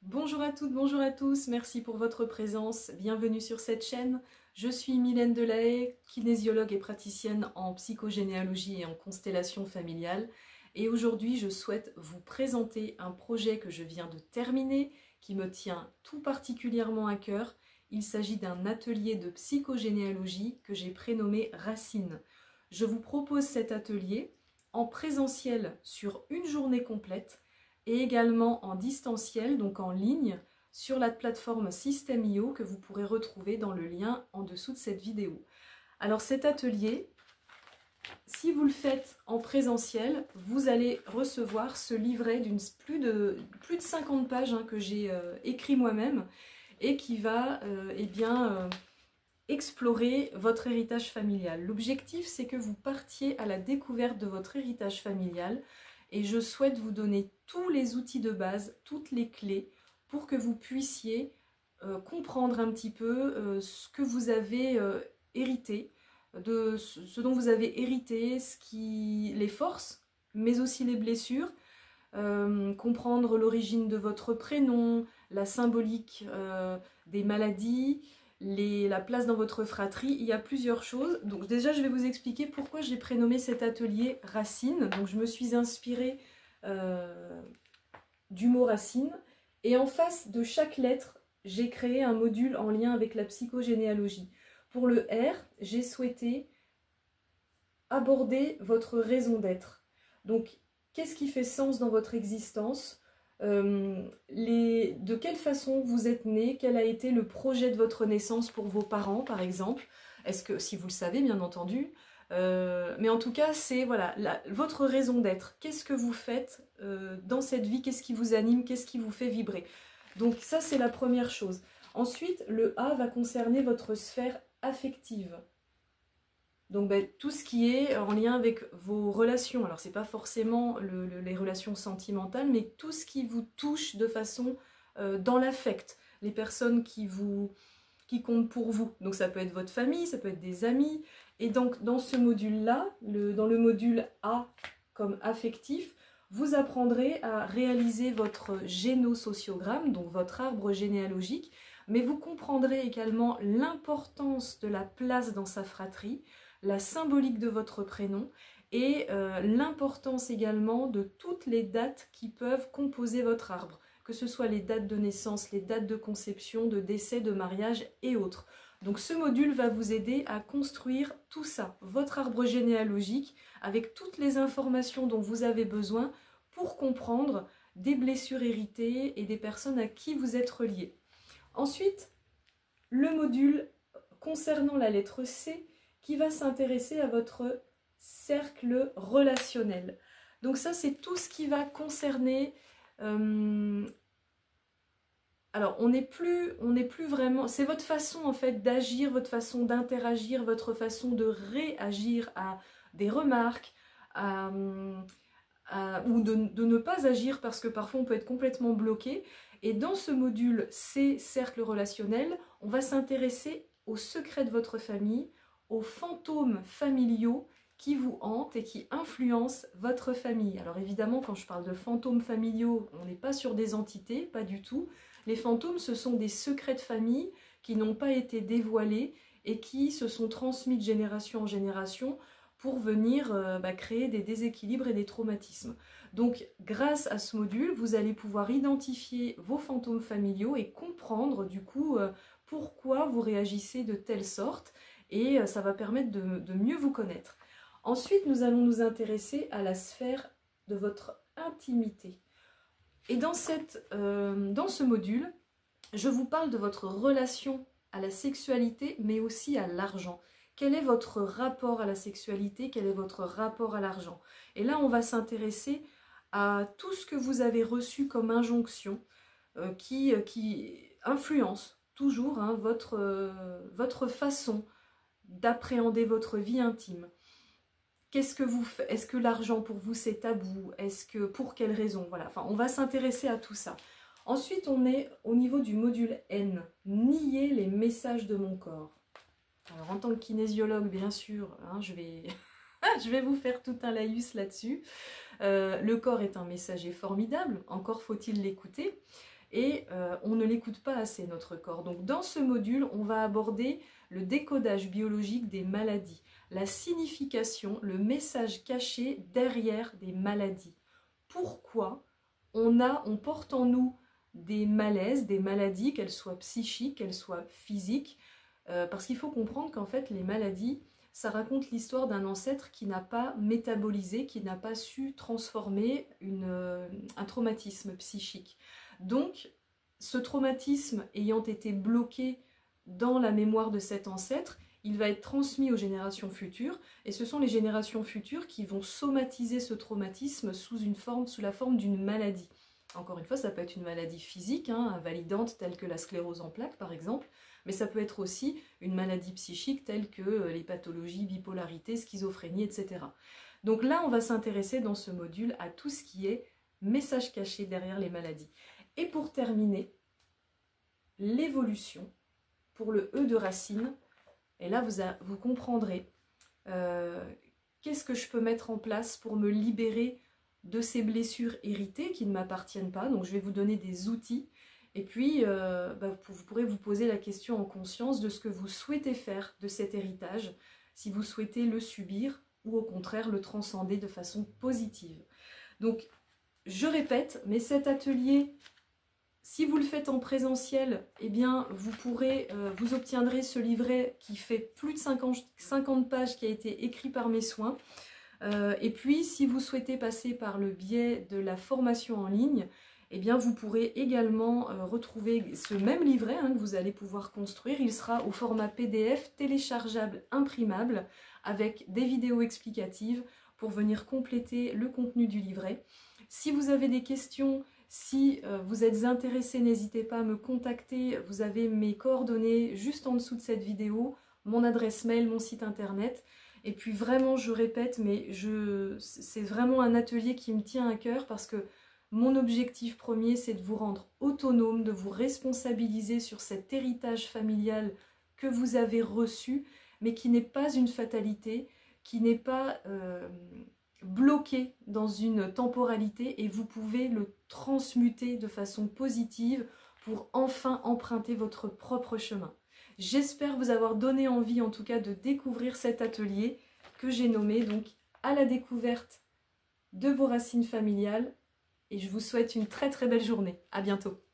Bonjour à toutes, bonjour à tous, merci pour votre présence, bienvenue sur cette chaîne. Je suis Mylène Delahaye, kinésiologue et praticienne en psychogénéalogie et en constellation familiale. Et aujourd'hui, je souhaite vous présenter un projet que je viens de terminer, qui me tient tout particulièrement à cœur. Il s'agit d'un atelier de psychogénéalogie que j'ai prénommé Racine. Je vous propose cet atelier en présentiel sur une journée complète, et également en distanciel, donc en ligne, sur la plateforme System.io que vous pourrez retrouver dans le lien en dessous de cette vidéo. Alors cet atelier, si vous le faites en présentiel, vous allez recevoir ce livret d'une plus de 50 pages que j'ai écrit moi-même et qui va explorer votre héritage familial. L'objectif, c'est que vous partiez à la découverte de votre héritage familial. Et je souhaite vous donner tous les outils de base, toutes les clés pour que vous puissiez comprendre un petit peu ce que vous avez hérité, de ce dont vous avez hérité, les forces, mais aussi les blessures, comprendre l'origine de votre prénom, la symbolique des maladies, la place dans votre fratrie. Il y a plusieurs choses. Donc déjà, je vais vous expliquer pourquoi j'ai prénommé cet atelier Racine. Donc je me suis inspirée du mot racine. Et en face de chaque lettre, j'ai créé un module en lien avec la psychogénéalogie. Pour le R, j'ai souhaité aborder votre raison d'être. Donc, qu'est-ce qui fait sens dans votre existence ? De quelle façon vous êtes né, quel a été le projet de votre naissance pour vos parents par exemple, est-ce que, si vous le savez bien entendu, mais en tout cas c'est voilà, votre raison d'être, qu'est-ce que vous faites dans cette vie, qu'est-ce qui vous anime, qu'est-ce qui vous fait vibrer. Donc ça c'est la première chose. Ensuite le A va concerner votre sphère affective. Donc tout ce qui est en lien avec vos relations, alors c'est pas forcément les relations sentimentales, mais tout ce qui vous touche de façon dans l'affect, les personnes qui comptent pour vous. Donc ça peut être votre famille, ça peut être des amis, et donc dans ce module-là, dans le module A comme affectif, vous apprendrez à réaliser votre génosociogramme, donc votre arbre généalogique, mais vous comprendrez également l'importance de la place dans sa fratrie, la symbolique de votre prénom et l'importance également de toutes les dates qui peuvent composer votre arbre, que ce soit les dates de naissance, les dates de conception, de décès, de mariage et autres. Donc ce module va vous aider à construire tout ça, votre arbre généalogique, avec toutes les informations dont vous avez besoin pour comprendre des blessures héritées et des personnes à qui vous êtes reliés. Ensuite, le module concernant la lettre C, qui va s'intéresser à votre cercle relationnel. Donc ça, c'est tout ce qui va concerner... alors, on n'est plus vraiment... C'est votre façon, en fait, d'agir, votre façon d'interagir, votre façon de réagir à des remarques, ou de ne pas agir, parce que parfois, on peut être complètement bloqué. Et dans ce module C, cercle relationnel, on va s'intéresser aux secrets de votre famille, aux fantômes familiaux qui vous hantent et qui influencent votre famille. Alors évidemment, quand je parle de fantômes familiaux, on n'est pas sur des entités, pas du tout. Les fantômes, ce sont des secrets de famille qui n'ont pas été dévoilés et qui se sont transmis de génération en génération pour venir créer des déséquilibres et des traumatismes. Donc grâce à ce module, vous allez pouvoir identifier vos fantômes familiaux et comprendre du coup pourquoi vous réagissez de telle sorte, et ça va permettre de mieux vous connaître. Ensuite, nous allons nous intéresser à la sphère de votre intimité. Et dans ce module, je vous parle de votre relation à la sexualité, mais aussi à l'argent. Quel est votre rapport à la sexualité? Quel est votre rapport à l'argent? Et là, on va s'intéresser à tout ce que vous avez reçu comme injonction qui influence toujours votre façon d'appréhender votre vie intime. Qu'est-ce que vous faites? Est-ce que l'argent pour vous c'est tabou? Pour quelles raisons? Voilà, enfin, on va s'intéresser à tout ça. Ensuite, on est au niveau du module N, nier les messages de mon corps. Alors, en tant que kinésiologue, bien sûr, je vais vous faire tout un laïus là-dessus. Le corps est un messager formidable, encore faut-il l'écouter. et on ne l'écoute pas assez, notre corps. Donc dans ce module, on va aborder le décodage biologique des maladies, la signification, le message caché derrière des maladies. Pourquoi on porte en nous des malaises, des maladies, qu'elles soient psychiques, qu'elles soient physiques, parce qu'il faut comprendre qu'en fait les maladies, ça raconte l'histoire d'un ancêtre qui n'a pas métabolisé, qui n'a pas su transformer un traumatisme psychique. Donc, ce traumatisme ayant été bloqué dans la mémoire de cet ancêtre, il va être transmis aux générations futures, et ce sont les générations futures qui vont somatiser ce traumatisme sous la forme d'une maladie. Encore une fois, ça peut être une maladie physique, invalidante, telle que la sclérose en plaques par exemple, mais ça peut être aussi une maladie psychique telle que les pathologies, bipolarité, schizophrénie, etc. Donc là, on va s'intéresser dans ce module à tout ce qui est message caché derrière les maladies. Et pour terminer, l'évolution, pour le E de racine, et là vous comprendrez qu'est-ce que je peux mettre en place pour me libérer de ces blessures héritées qui ne m'appartiennent pas. Donc je vais vous donner des outils. Et puis, vous pourrez vous poser la question en conscience de ce que vous souhaitez faire de cet héritage, si vous souhaitez le subir ou au contraire le transcender de façon positive. Donc, je répète, mais cet atelier, si vous le faites en présentiel, eh bien, vous obtiendrez ce livret qui fait plus de 50 pages, qui a été écrit par mes soins. Et puis, si vous souhaitez passer par le biais de la formation en ligne, eh bien, vous pourrez également retrouver ce même livret que vous allez pouvoir construire. Il sera au format PDF téléchargeable, imprimable, avec des vidéos explicatives pour venir compléter le contenu du livret. Si vous avez des questions, si vous êtes intéressé, n'hésitez pas à me contacter. Vous avez mes coordonnées juste en dessous de cette vidéo, mon adresse mail, mon site internet. Et puis vraiment, je répète, mais c'est vraiment un atelier qui me tient à cœur parce que mon objectif premier, c'est de vous rendre autonome, de vous responsabiliser sur cet héritage familial que vous avez reçu, mais qui n'est pas une fatalité, qui n'est pas bloqué dans une temporalité, et vous pouvez le transmuter de façon positive pour enfin emprunter votre propre chemin. J'espère vous avoir donné envie en tout cas de découvrir cet atelier que j'ai nommé donc à la découverte de vos racines familiales. Et je vous souhaite une très très belle journée. À bientôt.